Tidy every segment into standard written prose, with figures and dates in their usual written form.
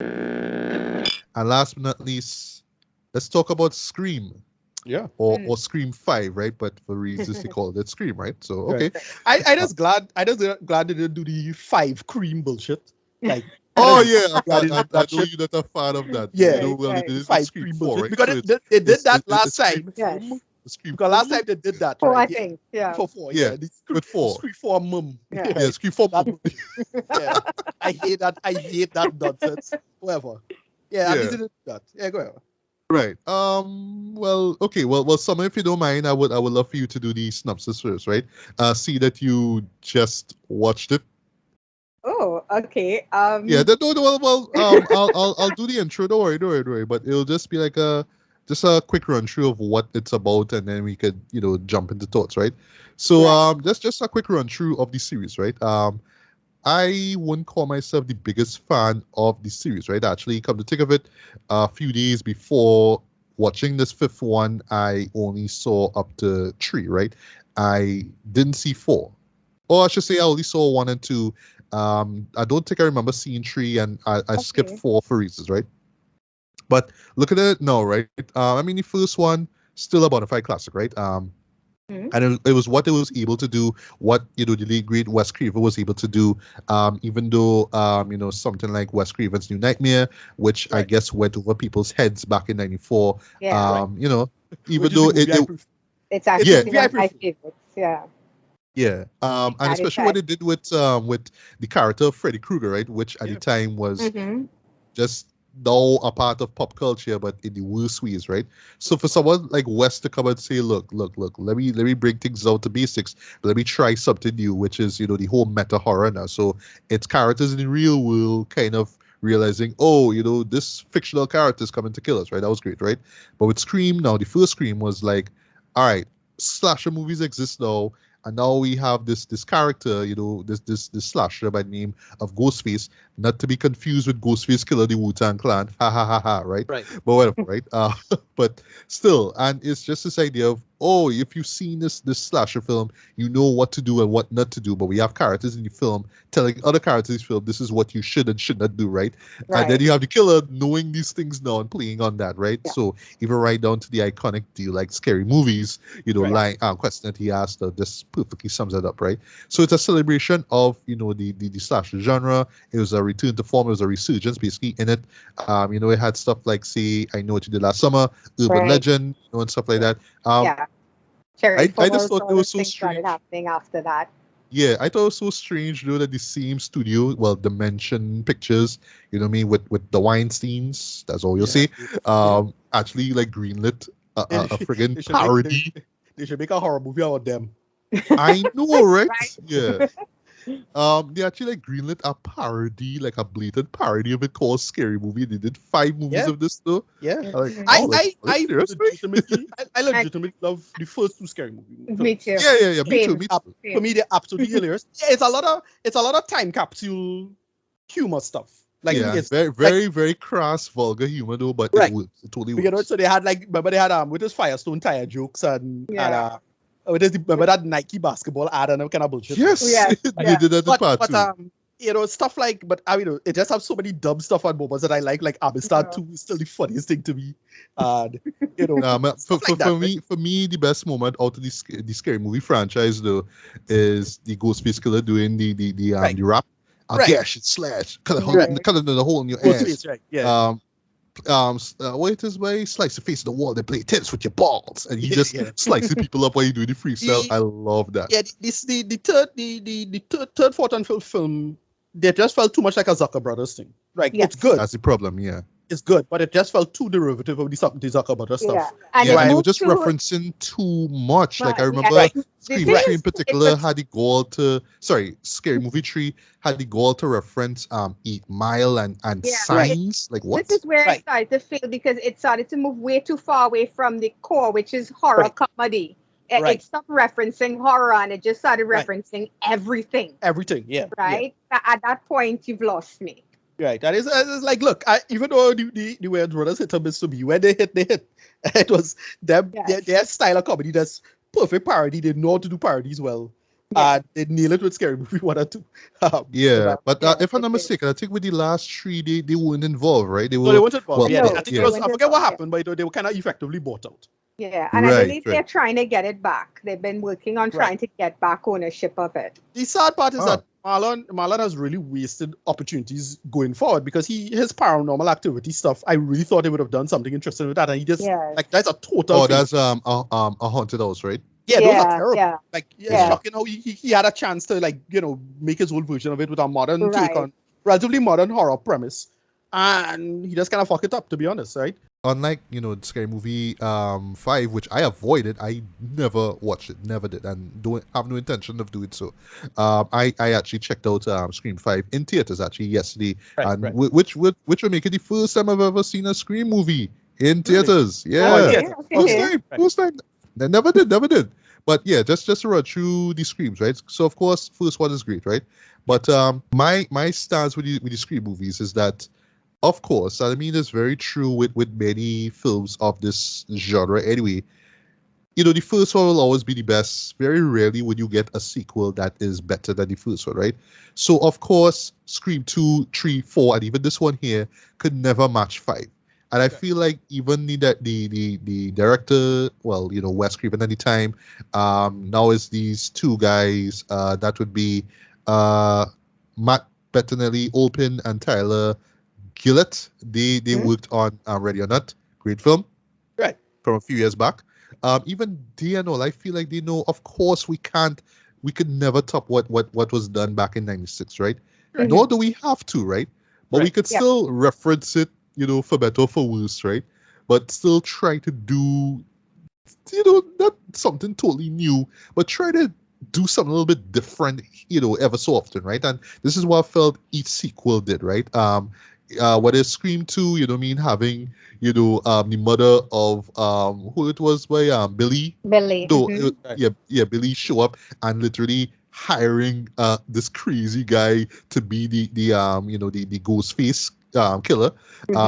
And last but not least, let's talk about Scream. Yeah. Or Scream 5, right? But for reasons they call it Scream, right? So okay. Right. I just glad they didn't do the 5 cream bullshit. Like oh yeah, I I know you're not a fan of that. Yeah, you know, well, they did it with 5 Scream cream 4, bullshit right? because So they did that last it's Scream, time. Yes. Scream Because last time they did that, Four, right? I think. Yeah. For 4, Yeah, with 4. Scream 4 mum. Yeah. Yeah, Scream 4. Yeah. I hate that nonsense. Whatever. Yeah, at least they did that. Yeah, go ahead. Right. Well, okay. Well, Summer, if you don't mind, I would love for you to do the synopsis first, right? See that you just watched it. Oh, okay. Yeah. Well. I'll do the intro. Don't worry. But it'll just be like just a quick run through of what it's about, and then we could jump into thoughts, right? So just a quick run through of the series, right? I wouldn't call myself the biggest fan of the series, right? Actually, come to think of it, a few days before watching this 5th one, I only saw up to 3, right? I didn't see 4. Or I should say I only saw 1 and 2. I don't think I remember seeing 3, and I skipped 4 for reasons, right? But look at it now, right? I mean, the first one, still a bona fide classic, right? And it was what it was able to do, what the late great Wes Craven was able to do, even though something like Wes Craven's New Nightmare, which I guess went over people's heads back in '94. Yeah. Even though it's actually one of my favorites. Yeah. Yeah, and especially what it did with the character of Freddy Krueger, right? Which at the time was just now a part of pop culture, but in the worst ways, right? So for someone like Wes to come and say, look, let me bring things out to basics, let me try something new, which is the whole meta horror now. So it's characters in the real world kind of realizing, this fictional character is coming to kill us, right? That was great, right? But with Scream now, the first Scream was like, all right, slasher movies exist now. And now we have this character, this slasher by the name of Ghostface, not to be confused with Ghostface Killer, the Wu-Tang Clan, ha ha ha ha, right? Right. But whatever, right? But still, and it's just this idea of, if you've seen this slasher film, you know what to do and what not to do. But we have characters in the film telling other characters in the film, this is what you should and should not do, right? And then you have the killer knowing these things now and playing on that, right? Yeah. So even right down to the iconic deal like Scary Movies, line question that he asked, this perfectly sums it up, right? So it's a celebration of the slasher genre. It was a return to form. It was a resurgence basically in it. It had stuff like, say, I Know What You Did Last Summer, Urban Legend, and stuff like that. I just thought it was so strange. Happening after that. Yeah, I thought it was so strange though that the same studio, Dimension Pictures, you know what I mean, with the Weinsteins, that's all you'll see, actually like greenlit a friggin' parody. They should make a horror movie about them. I know, right? Yeah. They actually like greenlit a parody, like a blatant parody of it called Scary Movie. They did 5 movies of this though. Yeah. I legitimately love the first 2 Scary movies. Me too. Yeah. Me too. For me, they're absolutely hilarious. Yeah, it's a lot of time capsule humor stuff. Like it's very crass, vulgar humor though, but it works. It totally works. So they had remember they had with those Firestone tire jokes and remember that Nike basketball ad and that kind of bullshit. Yes, they did that in part 2. Stuff like, but I mean, it just has so many dumb stuff and moments that I like Amistad 2 is still the funniest thing to me. And for me, the best moment out of the Scary Movie franchise though is the Ghostface Killer doing the rap. I'll gash and slash, cut the hole in your ass. Right. Yeah. Wait his way, slice your face in the wall, then play tennis with your balls, and you just slices people up while you do the freestyle. I love that. Yeah, the third, fourth, and fifth film, they just felt too much like a Zucker Brothers thing. Right, it's good. That's the problem. Yeah. It's good, but it just felt too derivative of the Zucker Brothers stuff. And they were just referencing too much. Like I remember Scream 3 in particular had the goal to, Scary Movie 3 had the goal to reference 8 Mile and Signs. Like what? This is where it started to fail because it started to move way too far away from the core, which is horror comedy. It stopped referencing horror and it just started referencing everything. Everything, yeah. Right? Yeah. At that point, you've lost me. Right, that is like, look, even though the Wayans brothers hit or miss to me, when they hit. It was them, their style of comedy, that's perfect parody. They know how to do parodies well. They nail it with Scary Movie 1 or 2. But if I'm not mistaken, I think with the last three, they weren't involved, right? No, they weren't involved. Well, I think it was, I forget what happened, but they were kind of effectively bought out. Yeah, and I believe they're trying to get it back. They've been working on trying to get back ownership of it. The sad part is that Marlon has really wasted opportunities going forward because his paranormal activity stuff, I really thought he would have done something interesting with that, and he just that's a total. That's a haunted house, right? Yeah, those are terrible. Yeah. Like it's shocking how he had a chance to make his own version of it with a modern take on relatively modern horror premise, and he just kind of fuck it up, to be honest, right? Unlike Scary Movie 5, which I avoided, I never watched it, never did, and don't have no intention of doing so. I actually checked out Scream 5 in theaters actually yesterday, which would make it the first time I've ever seen a Scream movie in theaters. Yeah, first time. I never did. But yeah, just to run through the Screams, right? So of course, first one is great, right? But my stance with the Scream movies is that, of course, I mean, it's very true with many films of this genre anyway. The first one will always be the best. Very rarely would you get a sequel that is better than the first one, right? So, of course, Scream 2, 3, 4, and even this one here could never match 5. And I feel like even the director, Wes Craven at the time, now is these two guys, that would be Matt Bettinelli, Olpin, and Tyler Gillett. They worked on Ready or Not, great film, right, from a few years back. Even they and all, I feel like they know. Of course, we could never top what was done back in '96, right? Mm-hmm. Nor do we have to, right? But we could still reference it, for better or for worse, right? But still try to do, not something totally new, but try to do something a little bit different, ever so often, right? And this is what I felt each sequel did, right? Whether Scream 2, having, the mother of who it was by Billy. Billy. Billy show up and literally hiring this crazy guy to be the ghost face killer.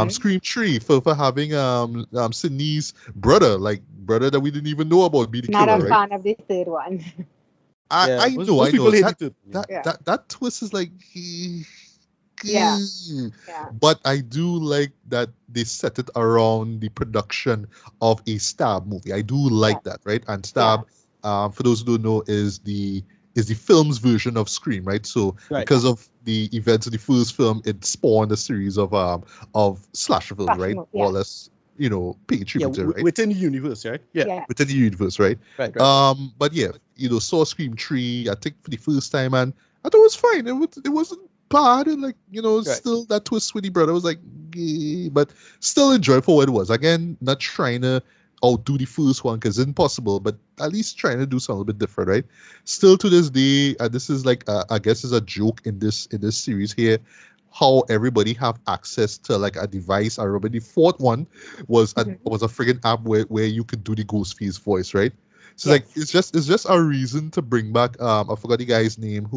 Scream 3 for having Sydney's brother that we didn't even know about be the killer. Not a fan of the third one. I know. That twist is like. But I do like that they set it around the production of a Stab movie. I do like that, right? And Stab, for those who don't know, is the film's version of Scream, right? So because of the events of the first film, it spawned a series of slasher films, right? More or less, paying tribute to it, right? Within the universe, right? Yeah. Within the universe, right? Right. But yeah, saw Scream 3, I think for the first time, and I thought it was fine. It wasn't bad, and still that twist with the brother was like, but still enjoyable for what it was. Again, not trying to outdo the first one because it's impossible, but at least trying to do something a bit different, right? Still to this day, this is like I guess is a joke in this series here, how everybody have access to like a device. I remember the fourth one was a friggin' app where you could do the Ghostface voice, right? So like it's just a reason to bring back I forgot the guy's name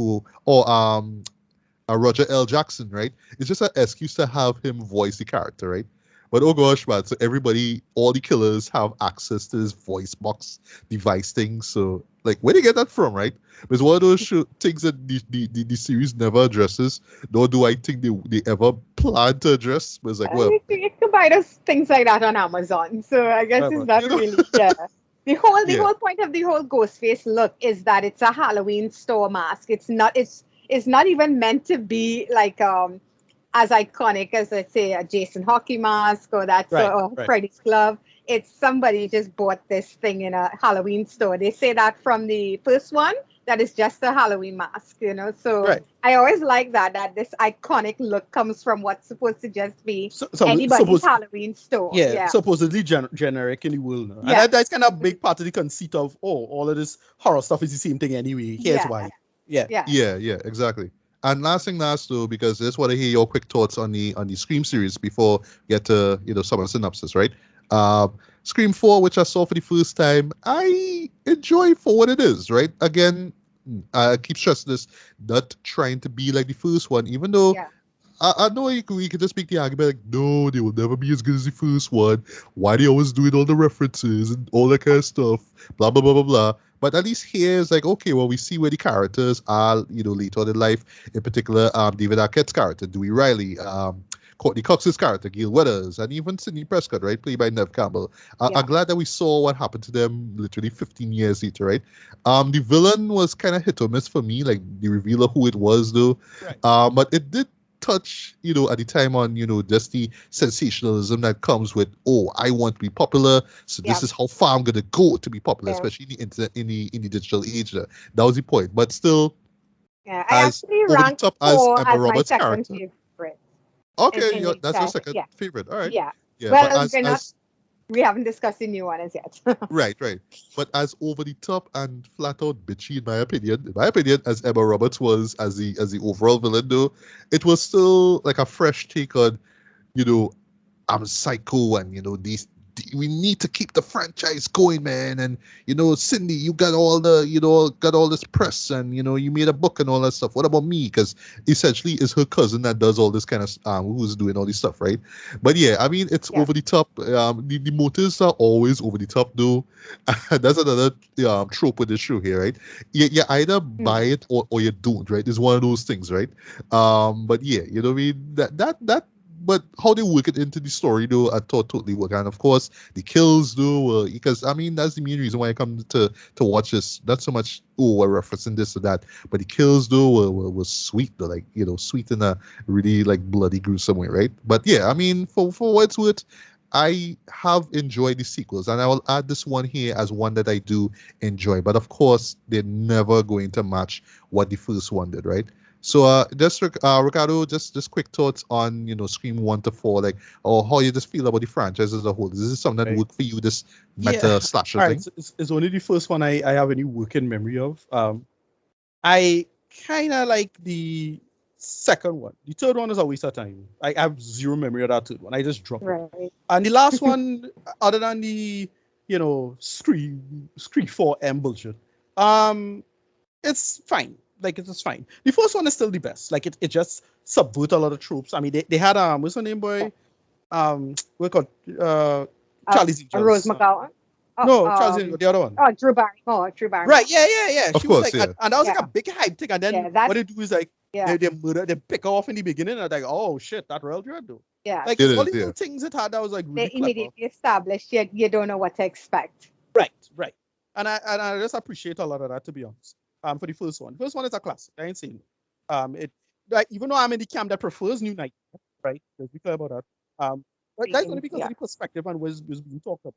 Roger L. Jackson, right? It's just an excuse to have him voice the character, right? But oh gosh, man, so all the killers have access to this voice box device thing. So, like, where do you get that from, right? It's one of those things that the series never addresses, nor do I think they ever plan to address. But it's like, well... You can buy those things like that on Amazon, so I guess it's not really... The whole point of the whole Ghostface look is that it's a Halloween store mask. It's not even meant to be like as iconic as, let's say, a Jason Hockey mask or Freddy's glove. It's somebody just bought this thing in a Halloween store. They say that from the first one, that is just a Halloween mask, So I always like that this iconic look comes from what's supposed to just be anybody's Halloween store. Yeah, supposedly generic in the world. No? And that's kind of a big part of the conceit of, all of this horror stuff is the same thing anyway. Here's why. Yeah, exactly. And last though, because I just want to hear your quick thoughts on the Scream series before we get to some of the synopsis, right? Scream 4, which I saw for the first time, I enjoy for what it is, right? Again, I keep stressing this, not trying to be like the first one, even though I know we could just make the argument like, no, they will never be as good as the first one. Why they always doing all the references and all that kind of stuff, blah, blah, blah, blah, blah. But at least here it's like, okay, well, we see where the characters are, later on in life. In particular, David Arquette's character, Dewey Riley, Courtney Cox's character, Gil Weathers, and even Sidney Prescott, right, played by Nev Campbell. I'm glad that we saw what happened to them literally 15 years later, right? The villain was kind of hit or miss for me, like the reveal of who it was, though. Right. But it did touch, at the time on, just the sensationalism that comes with, oh, I want to be popular, so this is how far I'm going to go to be popular, especially in the internet, in the digital age. That was the point. But still, I actually ranked top as Emma Roberts' my character. Second favorite. Okay, that's your second favorite. All right. Yeah. Well, we haven't discussed the new one as yet. Right. But as over the top and flat out bitchy, in my opinion, as Emma Roberts was as the overall villain, though, it was still like a fresh take on, I'm psycho and we need to keep the franchise going, man. And Cindy, you got all this press, and you made a book and all that stuff. What about me? Because essentially, it's her cousin that does all this kind of who's doing all this stuff, right? But yeah, I mean, it's over the top. The motives are always over the top, though. That's another trope with this show here, right? You either buy it or you don't, right? It's one of those things, right? But yeah, what I mean, that. But how they work it into the story, though, I thought totally work. And of course, the kills, though, because I mean, that's the main reason why I come to watch this. Not so much, we're referencing this or that, but the kills, though, were sweet, though, like, sweet in a really, like, bloody, gruesome way, right? But yeah, I mean, for what it's worth, I have enjoyed the sequels, and I will add this one here as one that I do enjoy. But of course, they're never going to match what the first one did, right? So just Ricardo, just quick thoughts on Scream 1 to 4, like, or how you just feel about the franchise as a whole. Is this something that worked for you, this meta slasher thing? So it's only the first one I have any working memory of. I kind of like the second one. The third one is a waste of time. I have zero memory of that third one. I just dropped it. And the last one, other than the Scream 4M bullshit, it's fine. Like, it's just fine. The first one is still the best. Like, it just subvert a lot of tropes. I mean, they had what's her name, boy? We're called Charlie's Angels. Rose McGowan. No, Charlie's the other one. Oh, Drew Barrymore. Right, yeah. Of course, was like, and that was like a big hype thing. And then what they do is like they pick her off in the beginning, and like, oh shit, that real dread though. Yeah. Like all these little things it had that was like really they immediately established you don't know what to expect. Right. And I just appreciate a lot of that, to be honest. For the first one. The first one is a classic. I ain't seen it. Like, even though I'm in the camp that prefers New Nightmare, right? Let's be clear about that. But that's only because of the perspective and was being talked about.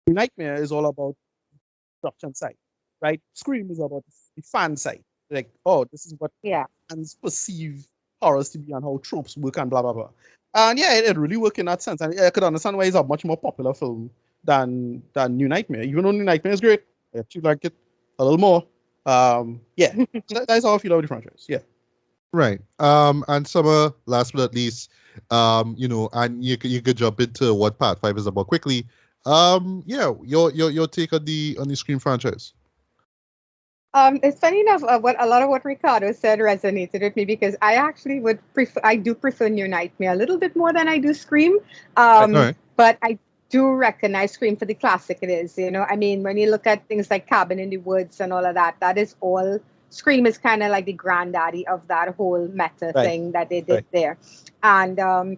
New Nightmare is all about the production side, right? Scream is about the fan side. Like, oh, this is what fans perceive horrors to be and how tropes work and blah blah blah. And yeah, it really worked in that sense. And I could understand why it's a much more popular film than New Nightmare. Even though New Nightmare is great, I actually like it a little more. That's how I feel about the franchise. Yeah. Right. And Summer, last but not least, and you could jump into what Part 5 is about quickly. Your take on the Scream franchise. It's funny enough, a lot of what Ricardo said resonated with me, because I actually do prefer New Nightmare a little bit more than I do Scream. But I do recognize Scream for the classic it is. I mean, when you look at things like Cabin in the Woods and all of that, that is all. Scream is kind of like the granddaddy of that whole meta thing that they did there. And for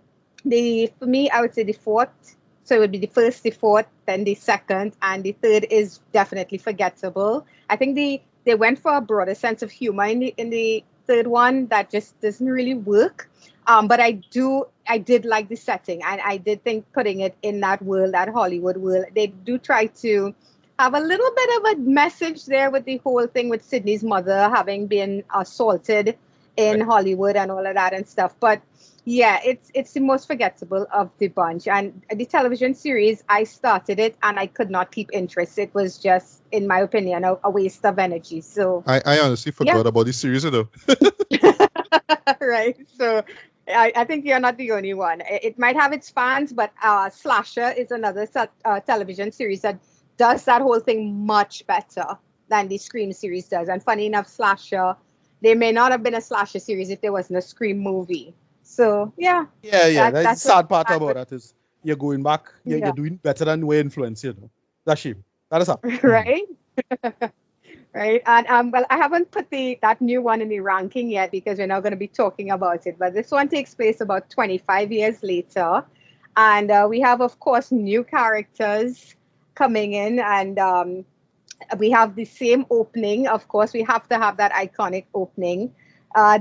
me, I would say the fourth. So it would be the first, the fourth, then the second, and the third is definitely forgettable. I think they went for a broader sense of humor in the third one that just doesn't really work. But I did like the setting, and I did think putting it in that world, that Hollywood world, they do try to have a little bit of a message there with the whole thing with Sydney's mother having been assaulted in Hollywood and all of that and stuff. But yeah, it's the most forgettable of the bunch. And the television series, I started it and I could not keep interest. It was just, in my opinion, a waste of energy. So I honestly forgot about this series, though. Right. So I think you're not the only one. It might have its fans, but Slasher is another television series that does that whole thing much better than the Scream series does. And funny enough, Slasher, there may not have been a Slasher series if there wasn't a Scream movie. So yeah. Yeah. That's the That's sad part about that is you're going back, you're yeah. doing better than we're influenced, That's shame. That is happening. Right. Right. And well, I haven't put that new one in the ranking yet because we're not going to be talking about it. But this one takes place about 25 years later, and we have, of course, new characters coming in, and we have the same opening. Of course, we have to have that iconic opening.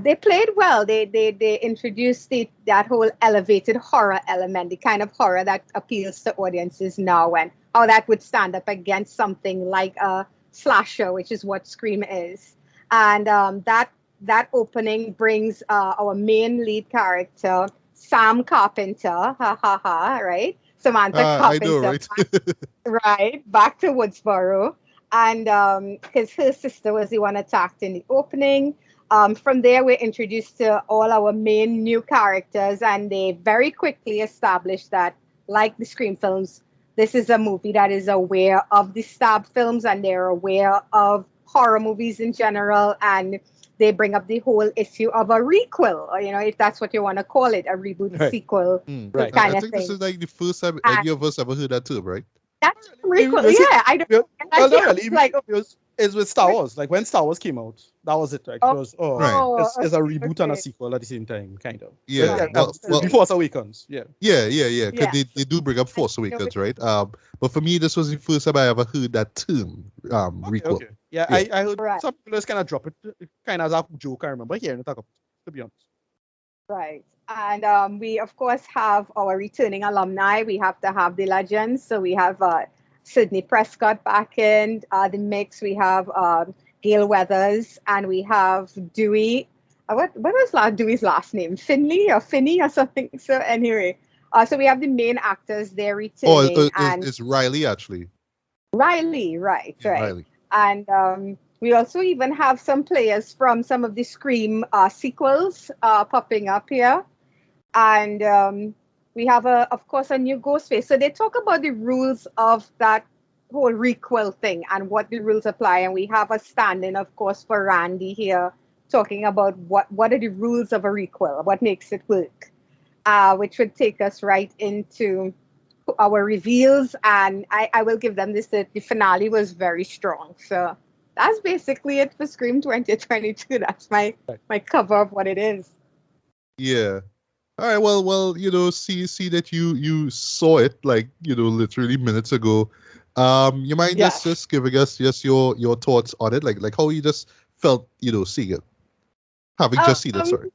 They played well. They introduced that whole elevated horror element, the kind of horror that appeals to audiences now, and how that would stand up against something like a slasher, which is what Scream is. And that opening brings our main lead character, Sam Carpenter, ha ha ha, right? Samantha I know, Carpenter, right? back to Woodsboro. And because her sister was the one attacked in the opening. From there, we're introduced to all our main new characters, and they very quickly established that, like the Scream films, this is a movie that is aware of the stab films, and they're aware of horror movies in general, and they bring up the whole issue of a requel, or, if that's what you want to call it, a reboot, sequel, Right. kind I of think thing. this is like the first time any of us ever heard that term, right? That's a requel. Yeah, I don't know. Well, not really. Like, It's with Star Wars. Like when Star Wars came out, that was it, right? It was it's a reboot and a sequel at the same time, kind of. Yeah. Well, before Force Awakens. Yeah. Yeah. Because Yeah. they do bring up Force Awakens, right? But for me, this was the first time I ever heard that term, requel. Okay. Yeah, I heard some people just kind of drop it, kind of as a joke. I remember hearing it, to be honest. Right. And we, of course, have our returning alumni. We have to have the legends. So we have Sidney Prescott back in the mix. We have Gail Weathers, and we have Dewey. What was Dewey's last name? Finley or Finney or something? So anyway, so we have the main actors there returning. It's Riley, actually. Riley, right. Riley. And we also even have some players from some of the Scream sequels popping up here. And we have, of course, a new Ghostface. So they talk about the rules of that whole requel thing and what the rules apply. And we have a stand-in, of course, for Randy here, talking about what are the rules of a requel, what makes it work, which would take us right into our reveals. And I will give them this, that the finale was very strong. So that's basically it for Scream 2022. That's my cover of what it is. Yeah. All right. Well. See that you saw it literally minutes ago. You mind just giving us just your thoughts on it, like how you just felt, seeing it, having just seen it. Sorry.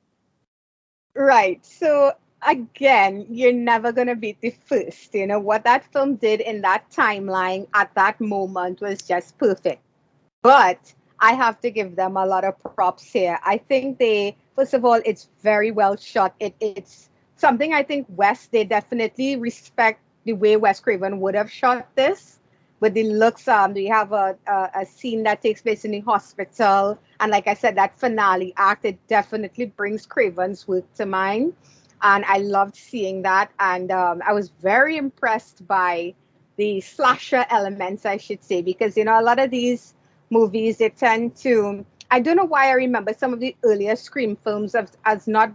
Right. So again, you're never gonna beat the first. What that film did in that timeline at that moment was just perfect. But I have to give them a lot of props here. I think first of all, it's very well shot. It's something I think they definitely respect the way Wes Craven would have shot this. With the looks, we have a scene that takes place in the hospital. And like I said, that finale act, it definitely brings Craven's work to mind. And I loved seeing that. And I was very impressed by the slasher elements, I should say, because, a lot of these movies, they tend to, I don't know why I remember some of the earlier Scream films as not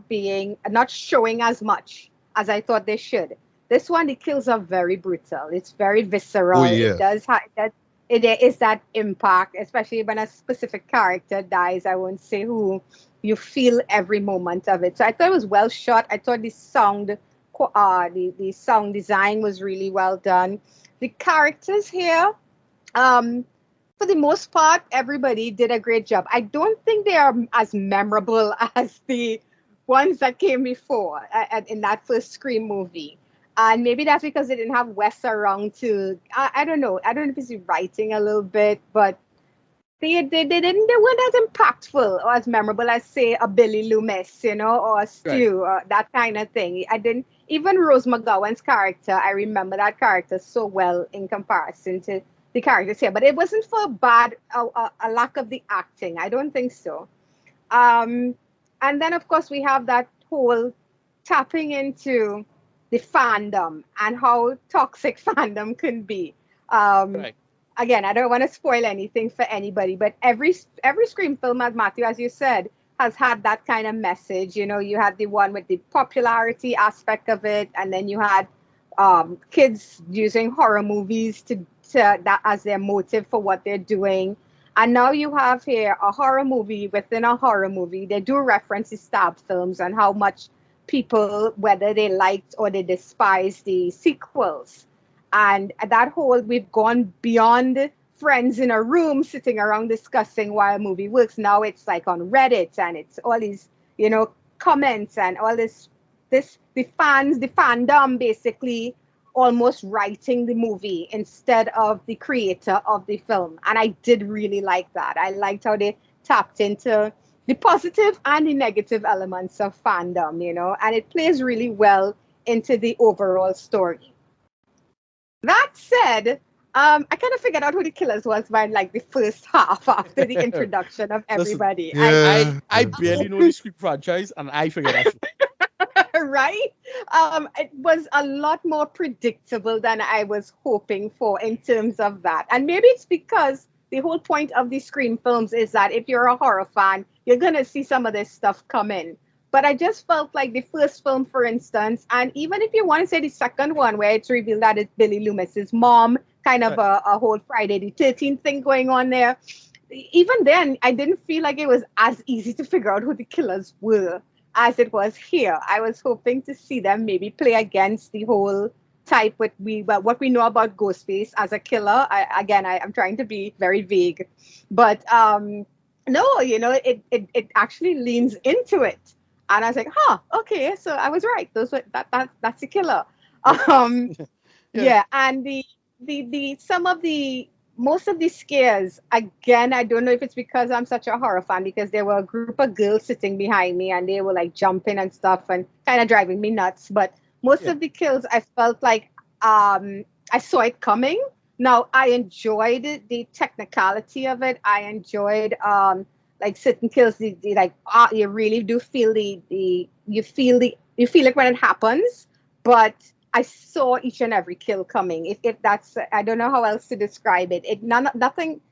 showing as much as I thought they should. This one, the kills are very brutal. It's very visceral. Oh, yeah. It does have that. It is that impact, especially when a specific character dies. I won't say who. You feel every moment of it. So I thought it was well shot. I thought the sound design was really well done. The characters here, for the most part, everybody did a great job. I don't think they are as memorable as the ones that came before in that first Scream movie. And maybe that's because they didn't have Wes around to, I don't know. I don't know if it's writing a little bit, but they weren't as impactful or as memorable as, say, a Billy Loomis, or a Stu, or that kind of thing. Even Rose McGowan's character, I remember that character so well in comparison to the characters here. But it wasn't for a lack of the acting. I don't think so. And then, of course, we have that whole tapping into the fandom and how toxic fandom can be. Again, I don't want to spoil anything for anybody, but every Scream film, as Matthew, as you said, has had that kind of message. You know, you had the one with the popularity aspect of it, and then you had kids using horror movies to that as their motive for what they're doing. And now you have here a horror movie within a horror movie. They do reference the stab films and how much people, whether they liked or they despised the sequels. And that whole, we've gone beyond friends in a room sitting around discussing why a movie works. Now it's like on Reddit, and it's all these, you know, comments and all this, the fans, the fandom basically almost writing the movie instead of the creator of the film. And I did really like that. I liked how they tapped into the positive and the negative elements of fandom, you know, and it plays really well into the overall story. That said, I kind of figured out who the killers was by like the first half after the introduction of everybody. Listen, I barely know the Scream franchise, and I figured out. Right? It was a lot more predictable than I was hoping for in terms of that. And maybe it's because the whole point of the Scream films is that if you're a horror fan, you're going to see some of this stuff come in. But I just felt like the first film, for instance, and even if you want to say the second one, where it's revealed that it's Billy Loomis's mom, kind of a whole Friday the 13th thing going on there. Even then, I didn't feel like it was as easy to figure out who the killers were as it was here. I was hoping to see them maybe play against the whole type what we know about Ghostface as a killer. I'm trying to be very vague, but no, you know, it actually leans into it, and I was like, okay, so I was right. That's the killer. Yeah, and most of the scares, again, I don't know if it's because I'm such a horror fan, because there were a group of girls sitting behind me and they were like jumping and stuff and kind of driving me nuts. But most of the kills, I felt like I saw it coming. Now, I enjoyed the technicality of it. I enjoyed like certain kills, you really do feel you feel it when it happens, but I saw each and every kill coming. If that's, I don't know how else to describe it. Nothing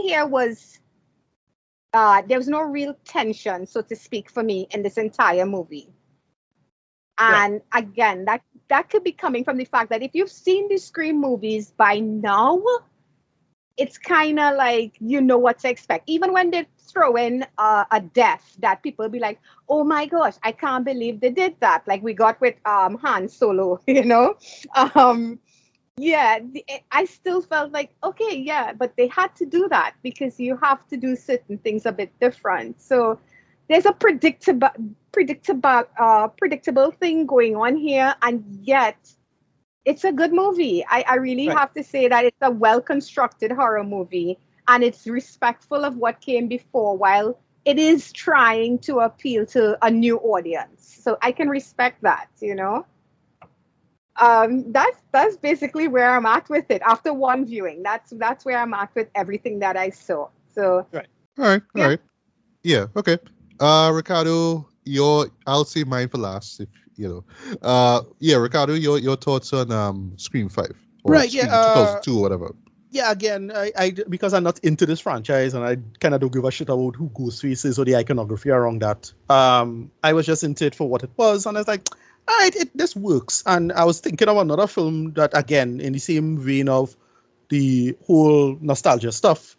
here was, there was no real tension, so to speak, for me in this entire movie. And again, that could be coming from the fact that if you've seen the Scream movies by now, it's kind of like, you know what to expect. Even when they throw in a death that people be like, oh my gosh, I can't believe they did that. Like we got with Han Solo, you know? I still felt like, okay, yeah, but they had to do that because you have to do certain things a bit different. So there's a predictable thing going on here, and yet it's a good movie. I really have to say that it's a well-constructed horror movie, and it's respectful of what came before while it is trying to appeal to a new audience. So I can respect that, you know. That's basically where I'm at with it. After one viewing, that's where I'm at with everything that I saw. So All right. Yeah, okay. Ricardo, I'll say mine for last, if you know. Ricardo, your thoughts on Scream 5. Or Scream 2002 or whatever. Yeah, again, I because I'm not into this franchise and I kind of don't give a shit about who Ghostface is or the iconography around that. I was just into it for what it was, and I was like, all right, this works. And I was thinking of another film that, again, in the same vein of the whole nostalgia stuff.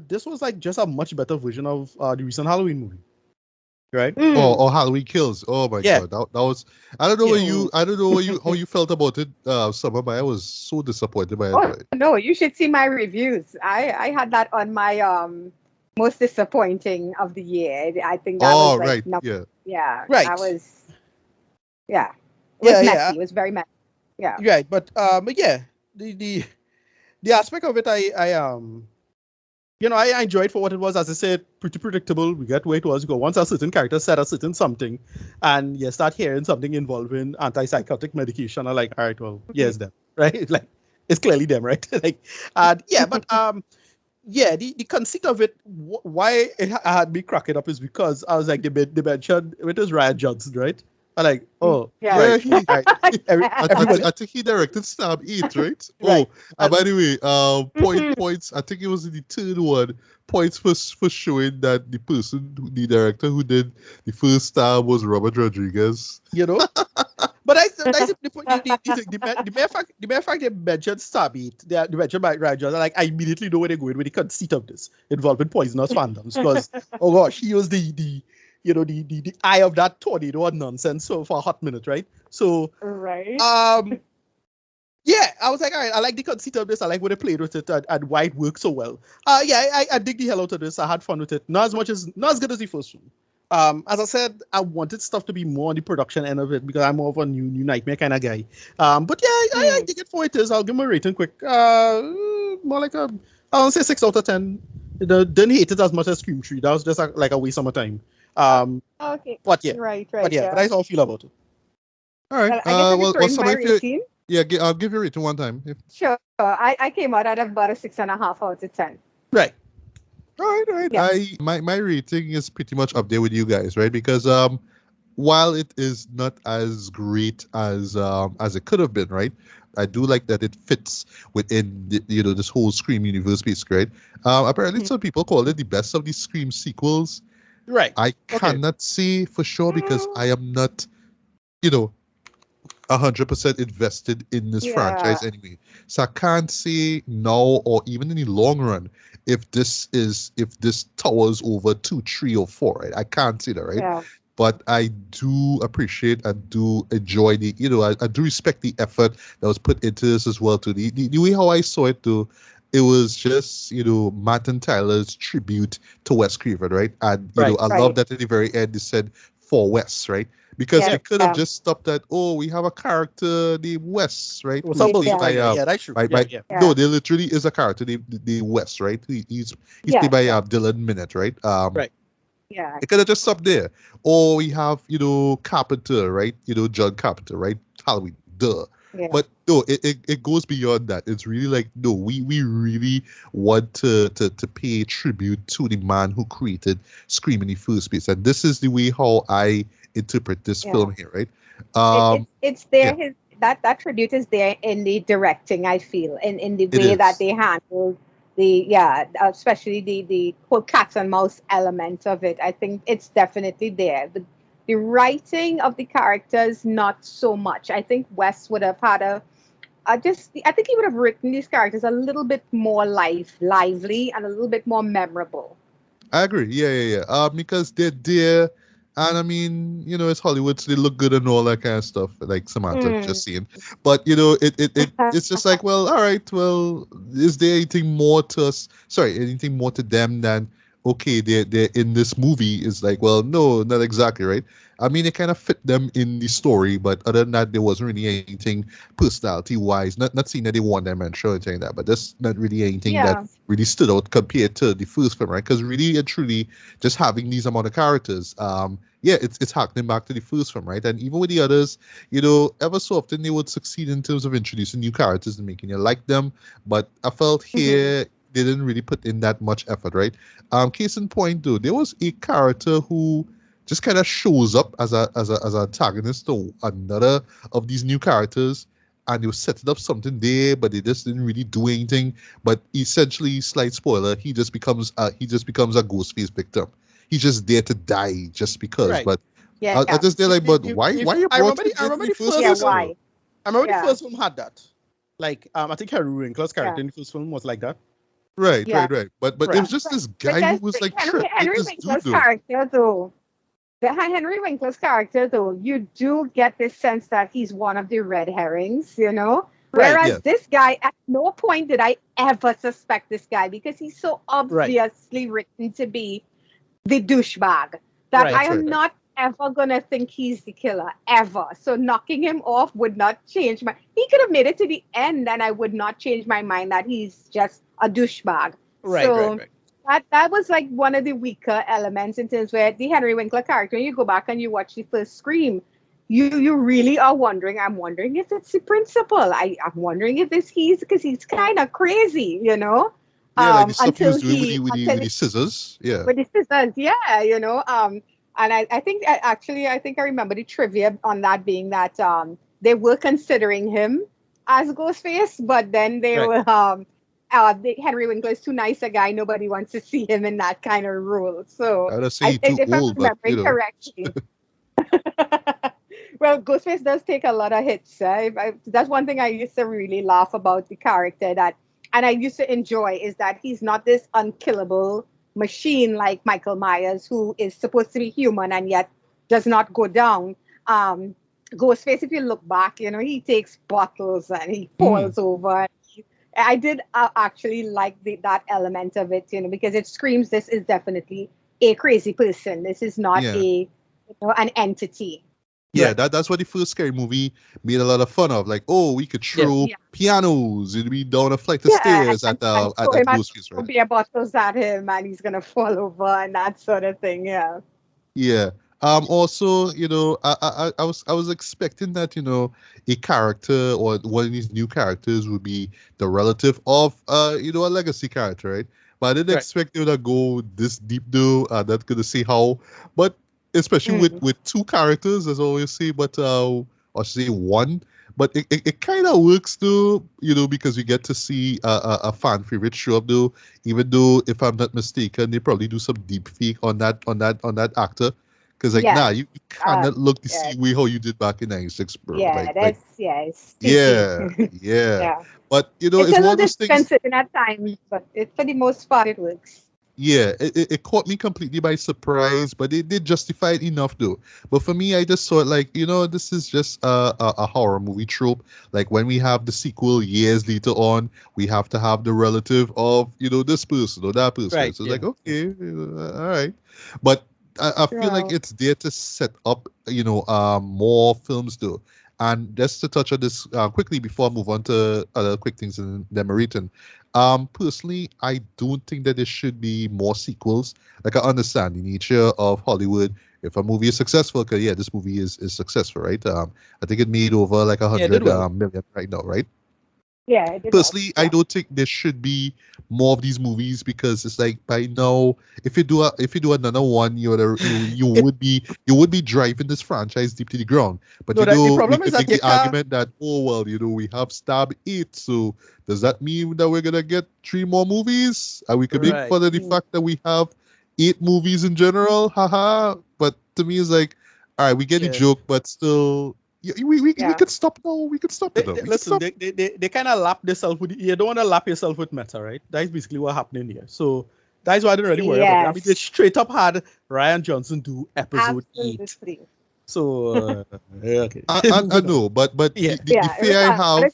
This was like just a much better version of the recent Halloween movie. Right? Or Halloween Kills. Oh my god, that was. I don't know how you felt about it, Summer, but I was so disappointed by it. No, you should see my reviews. I had that on my most disappointing of the year. I think that was like, right. Yeah, right. That was it was messy. It was very messy. Yeah, right. But yeah, the aspect of it, I enjoyed for what it was. As I said, pretty predictable. We get where it was. You go once a certain character said a certain something, and you start hearing something involving antipsychotic medication. I'm like, all right, well, yes, them, right? Like, it's clearly them, right? The conceit of it, why it had me cracking up is because I was like, they mentioned it was Ryan Johnson, right? I'm like, oh, Yeah. Yeah, everybody, I think he directed Stab 8, right? Right. Oh, and by the way, points. I think it was in the third one. Points for showing that the director who did the first Stab was Robert Rodriguez. you know. But that's the point. The mere fact they mentioned Stabit, they mentioned by Ryan, like I immediately know where they're going with the conceit of this involving poisonous fandoms because oh gosh, he was the eye of that tornado of nonsense so for a hot minute, right? So Right. yeah, I was like, all right, I like the conceit of this. I like where they played with it and why it works so well. Yeah, I dig the hell out of this. I had fun with it. Not as good as the first one. As I said, I wanted stuff to be more on the production end of it because I'm more of a new nightmare kind of guy. But yeah, I dig it for what it is. I'll give him a rating quick. More like I don't say 6 out of 10. Didn't hate it as much as Scream 3. That was just like a waste of my time. Okay. But yeah, Right. but that's how I feel about it. All right. Well, my rating. Yeah, I'll give you a rating one time. Sure. I came out at about a 6.5 out of 10. Right. All right. Yeah. My rating is pretty much up there with you guys, right? Because while it is not as great as it could have been, right? I do like that it fits within this whole Scream universe, basically, right? Apparently, some people call it the best of the Scream sequels. Right. I cannot say for sure because I am not, 100% invested in this franchise anyway. So I can't say now or even in the long run if this towers over 2, 3, or 4. Right? I can't say that, right? Yeah. But I do appreciate, I do enjoy I do respect the effort that was put into this as well. To the way how I saw it, too, it was just Matt and Tyler's tribute to Wes Craven, right? And I love that at the very end they said for Wes, right? Because they could have just stopped at, we have a character named Wes, right? Well, that's true. No, there literally is a character named Wes, right? He's played by Dylan Minnette, right? Right. Yeah. It could have just stopped there. Or we have, Carpenter, right? John Carpenter, right? Halloween, duh. Yeah. But no, it goes beyond that. It's really like, no, we really want to pay tribute to the man who created Scream in the first place. And this is the way how I interpret this film here, right? It's there. That tribute is there in the directing, I feel, in the way that they handle especially the whole cat and mouse element of it. I think it's definitely there. The writing of the characters, not so much. I think Wes would have had I think he would have written these characters a little bit more lively and a little bit more memorable. I agree. Yeah. Because they're there. And I mean, it's Hollywood, so they look good and all that kind of stuff, like Samantha just saying. But it's just like, well, all right, well, is there anything more to us? Sorry, anything more to them than okay, they're in this movie? Is like, well, no, not exactly, right? I mean, it kind of fit them in the story, but other than that, there wasn't really anything personality-wise. Not saying that they one dimension or anything like that, but there's not really anything that really stood out compared to the first film, right? Because really and truly, just having these amount of characters, it's harkening back to the first film, right? And even with the others, ever so often they would succeed in terms of introducing new characters and making you like them. But I felt here they didn't really put in that much effort, right? Case in point, though, there was a character who just kind of shows up as an antagonist to another of these new characters, and they were setting up something there, but they just didn't really do anything. But essentially, slight spoiler, he just becomes a Ghostface victim. He's just there to die just because. Right. But I just did like, but why you brought I remember the first film. Why? I remember the first film had that. Like, I think Henry Winkler's character in the first film was like that. Right. But it was just this guy who was like Henry Winkler's character, though. Henry Winkler's character, though, you do get this sense that he's one of the red herrings, Whereas this guy, at no point did I ever suspect this guy because he's so obviously written to be the douchebag that I am not ever going to think he's the killer, ever. So knocking him off would not change he could have made it to the end and I would not change my mind that he's just a douchebag. Right. That was like one of the weaker elements in terms where the Henry Winkler character, when you go back and you watch the first Scream, you really are wondering. I'm wondering if it's the principal. I'm wondering if because he's kind of crazy, Yeah, like the stuff he was doing with the scissors. Yeah. With the scissors, And I think I remember the trivia on that being that they were considering him as Ghostface, but then they Right. were Henry Winkler is too nice a guy. Nobody wants to see him in that kind of role. So I would say he's too if I'm old, but remembering correctly, well, Ghostface does take a lot of hits. That's one thing I used to really laugh about the character and I used to enjoy is that he's not this unkillable machine like Michael Myers, who is supposed to be human and yet does not go down. Ghostface, if you look back, he takes bottles and he falls over. I did actually like that element of it, because it screams this is definitely a crazy person. This is not an entity. Yeah, that's what the first scary movie made a lot of fun of. Like, oh, we could throw pianos. It'd be down a flight of stairs at Ghostface, right? Beer bottles at him, and he's gonna fall over and that sort of thing. Yeah. Yeah. Also, I was expecting that, a character or one of these new characters would be the relative of a legacy character, right? But I didn't expect them to go this deep though. Not gonna say how, but especially with two characters, as I always say, but or say one. But it kind of works though, because you get to see a fan favorite show up though. Even though, if I'm not mistaken, they probably do some deep fake on that actor. Because you cannot look the same way how you did back in '96, bro. Yeah, yeah. But it's one a little of those things. expensive at times, but for the most part, it works. Yeah, it caught me completely by surprise, but they did justify it enough though. But for me, I just saw it like, this is just a horror movie trope. Like when we have the sequel years later on, we have to have the relative of, this person or that person. Right, So it's like, okay, all right. But I feel like it's there to set up, more films though. And just to touch on this quickly before I move on to other quick things in the Meriton. Personally, I don't think that there should be more sequels. Like I understand the nature of Hollywood. If a movie is successful, because this movie is successful, right? I think it made over like 100 million right now, right? Yeah. Personally, I don't think there should be more of these movies because it's like by now, if you do another one, you would be driving this franchise deep to the ground. But the problem we is could that make the argument that we have Stab 8, so does that mean that we're gonna get 3 more movies? And we could make fun of the fact that we have 8 movies in general, haha. But to me, it's like, all right, we get the joke, but still. We could stop now. We could stop it now. Listen, they kind of lap themselves with. You don't want to lap yourself with meta, right? That's basically what happening here. So that's why I didn't really worry about it. I mean, they straight up had Rian Johnson do episode 8. So okay. I know, but the fear I have.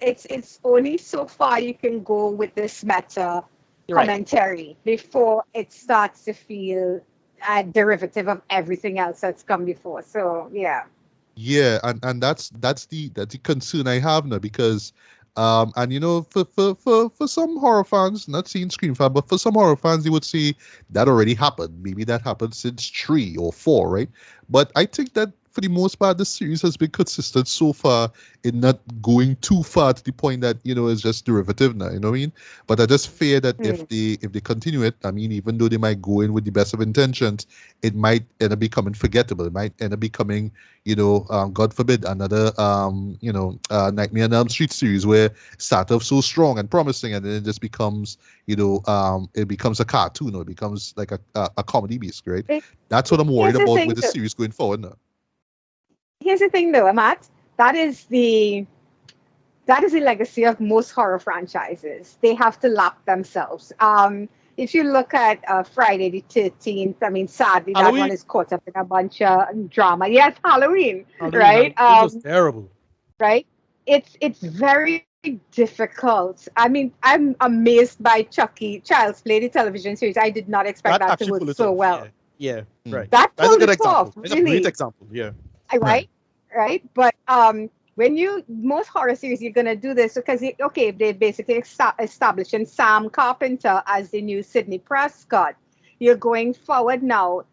It's only so far you can go with this meta commentary before it starts to feel a derivative of everything else that's come before. So and that's the concern I have now because and for some horror fans, not seeing Scream fan, but for some horror fans they would say that already happened. Maybe that happened since 3 or 4, right? But I think that for the most part the series has been consistent so far in not going too far to the point that it's just derivative now, you know what I mean? But I just fear that if they continue it, I mean, even though they might go in with the best of intentions, it might end up becoming forgettable. It might end up becoming God forbid, another Nightmare on Elm Street series where it started off so strong and promising and then it just becomes it becomes a cartoon or it becomes like a comedy beast, right? That's what I'm worried about with the series going forward now. Here's the thing though, Matt, that is the legacy of most horror franchises. They have to lap themselves. If you look at Friday the 13th, I mean, sadly, Halloween. That one is caught up in a bunch of drama. Yes, Halloween right? It was terrible. Right? It's very difficult. I mean, I'm amazed by Chucky, Child's Play, the television series. I did not expect that to work so well. Yeah, right. That's a good example. Off, it's a great example, yeah. Right? But when most horror series, you're going to do this because, they basically establishing Sam Carpenter as the new Sidney Prescott. You're going forward now.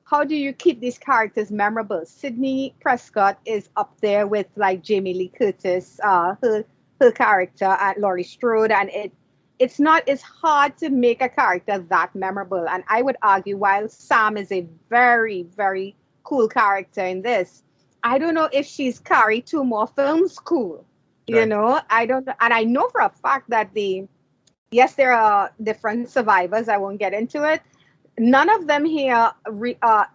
How do you keep these characters memorable? Sidney Prescott is up there with like Jamie Lee Curtis, her character, and Laurie Strode, and it's hard to make a character that memorable. And I would argue, while Sam is a very, very cool character in this, I don't know if she's carried 2 more films cool. You know, I don't, and I know for a fact that yes, there are different survivors. I won't get into it. None of them here,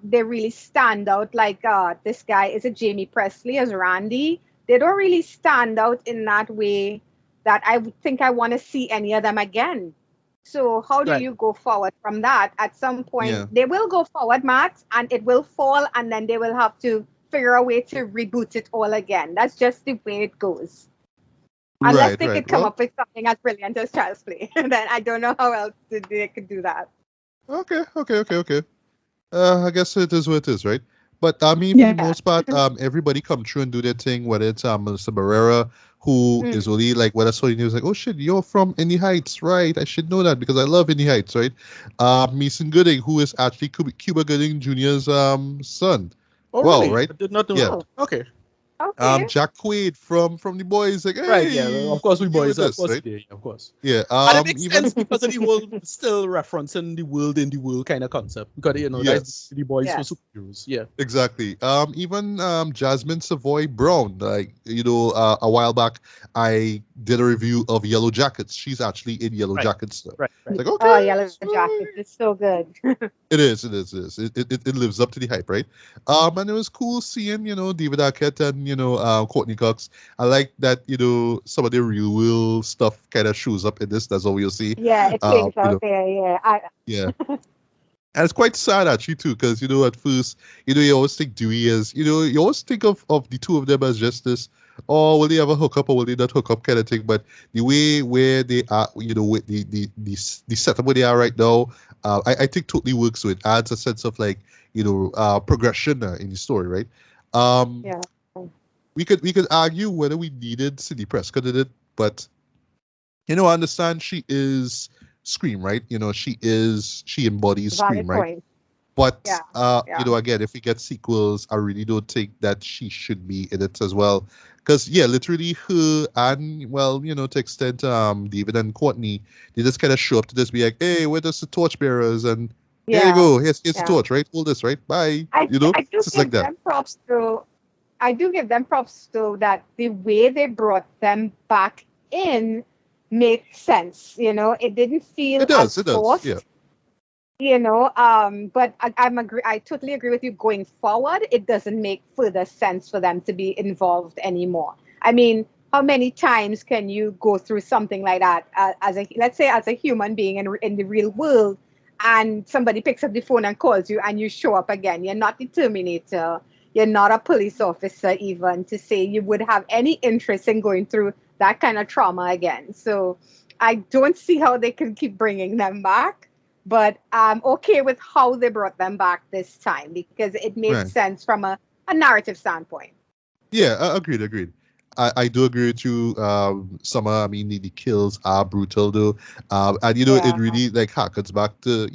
they really stand out. Like this guy, is it Jamie Presley as Randy? They don't really stand out in that way that I think I want to see any of them again. So how do you go forward from that? At some point, they will go forward, Matt, and it will fall, and then they will have to figure a way to reboot it all again. That's just the way it goes. Unless they could come up with something as brilliant as Child's Play. Then I don't know how else they could do that. Okay. I guess it is what it is, right? But I mean, for the most part, everybody come through and do their thing, whether it's Melissa Barrera, who is really like, when I saw you, he was like, oh shit, you're from Indie Heights, right? I should know that because I love Indie Heights, right? Mason Gooding, who is actually Cuba Gooding Jr.'s son. Oh, really? Right? I did not know that. Okay. Jack Quaid from The Boys, like, hey, right, yeah, of course we boys, of course, right? Of course. Yeah, and it makes sense because of the whole still referencing the world in the world kind of concept. because that's The Boys for superheroes. Yeah, exactly. Even Jasmine Savoy Brown, like a while back, I did a review of Yellow Jackets. She's actually in Yellow Jackets. Right. Like, okay, oh, Yellow Jackets is so good. It is. It lives up to the hype, right? And it was cool seeing David Arquette and Courtney Cox. I like that some of the real world stuff kind of shows up in this. That's all you'll see. Yeah, it came out there. Yeah. And it's quite sad actually too, because at first you always think Dewey as you always think of the two of them as just this, oh, will they ever hook up or will they not hook up kind of thing. But the way where they are, with the setup where they are right now, I think totally works. So it adds a sense of like progression in the story, right? Yeah. We could argue whether we needed Cindy Prescott in it, but I understand she is Scream, right? She embodies Scream, right? But again, if we get sequels, I really don't think that she should be in it as well. Because literally her and to extent David and Courtney, they just kind of show up to this, be like, hey, we're just the torchbearers, and here you go, here's the torch, right? Hold this, right? Bye. I do give them props though that the way they brought them back in makes sense. It didn't feel forced. Yeah. But I totally agree with you. Going forward, it doesn't make further sense for them to be involved anymore. I mean, how many times can you go through something like that let's say as a human being in the real world, and somebody picks up the phone and calls you and you show up again? You're not the Terminator. You're not a police officer even to say you would have any interest in going through that kind of trauma again. So I don't see how they can keep bringing them back, but I'm okay with how they brought them back this time because it made sense from a narrative standpoint. Yeah, agreed. I do agree with you, Summer. I mean, the kills are brutal though, and it really like harkens back to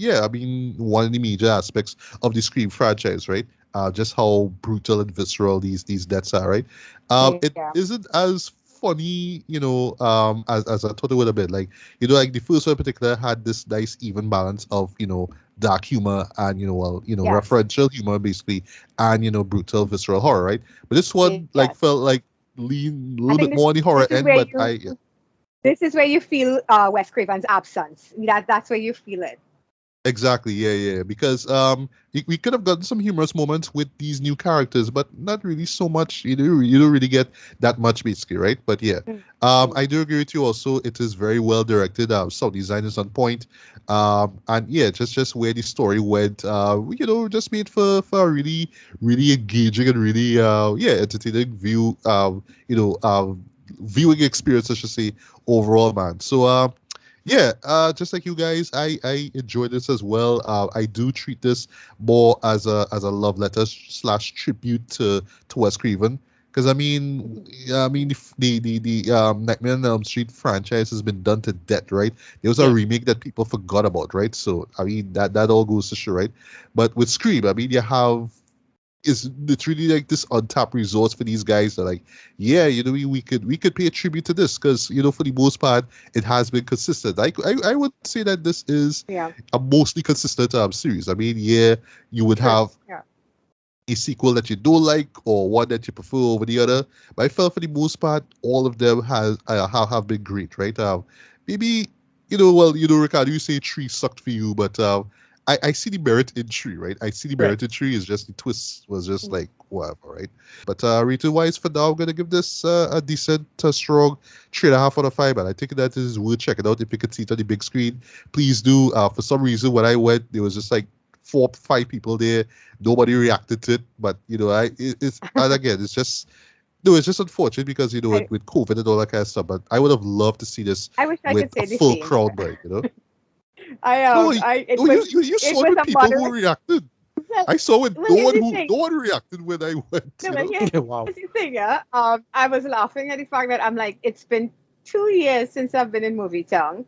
one of the major aspects of the Scream franchise, right? Just how brutal and visceral these deaths are, right? It isn't as funny, as I thought it would have been. Like, like the first one in particular had this nice even balance of, dark humor and, referential humor basically, and, brutal visceral horror, right? But this one felt like lean a little bit more on the horror end, but this is where you feel Wes Craven's absence. That's where you feel it. Exactly, yeah. Because we could have gotten some humorous moments with these new characters, but not really so much. You don't really get that much, basically, right? But yeah, I do agree with you. Also, it is very well directed. Sound design is on point, and just where the story went. Just made for a really, really engaging and really entertaining viewing experience, I should say, overall, man. So just like you guys, I enjoy this as well. I do treat this more as a love letter / tribute to Wes Craven, because I mean the Nightmare on Elm Street franchise has been done to death, right? There was a remake that people forgot about, right? So I mean that all goes to show, right? But with Scream, I mean you have is literally like this untapped resource for these guys that like, yeah, we could pay a tribute to this because for the most part it has been consistent. I would say that this is a mostly consistent series. I mean, yeah, you would have a sequel that you don't like or one that you prefer over the other, but I felt for the most part all of them have been great, right? Maybe Ricardo, you say 3 sucked for you, but I see the merit in 3, right? I see the merit in 3. Is just the twist was just like whatever, right? But rating wise, for now, I'm gonna give this a decent, strong 3.5 out of 5. And I think that is worth checking out if you could see it on the big screen. Please do. For some reason, when I went, there was just like 4 or 5 people there. Nobody reacted to it, but it's and again, it's just. No, it's just unfortunate because with COVID and all that kind of stuff. But I would have loved to see this with a full crowd, right? You saw it with people who reacted. I saw it. No one reacted when I went. Wow. Here's the thing, I was laughing at the fact that I'm like, it's been 2 years since I've been in Movie Town.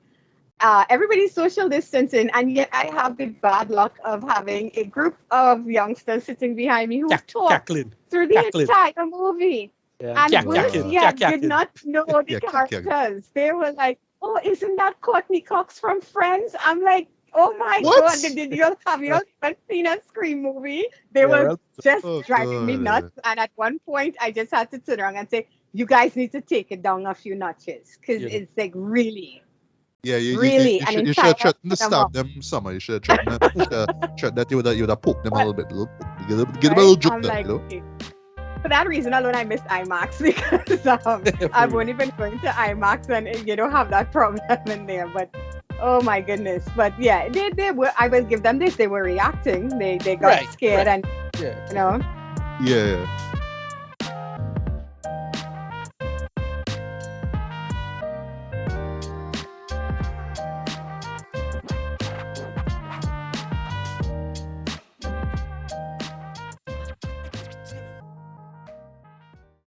Everybody's social distancing, and yet I have the bad luck of having a group of youngsters sitting behind me who talked through the entire movie. Yeah. And worse yet, did not know the characters. They were like, "Oh, isn't that Courtney Cox from Friends?" I'm like, "Oh my God, did you have you even seen a Scream movie?" They were just driving me nuts. And at one point, I just had to turn around and say, "You guys need to take it down a few notches because it's like really." Yeah, you should have tried to stab them somewhere. You should have tried that you would have poked them a little bit. Give them a little joke there, Okay. For that reason alone, I missed IMAX because I've only been going to IMAX and you don't have that problem in there. But oh my goodness! But yeah, they were. I will give them this. They were reacting. They got scared and Yeah.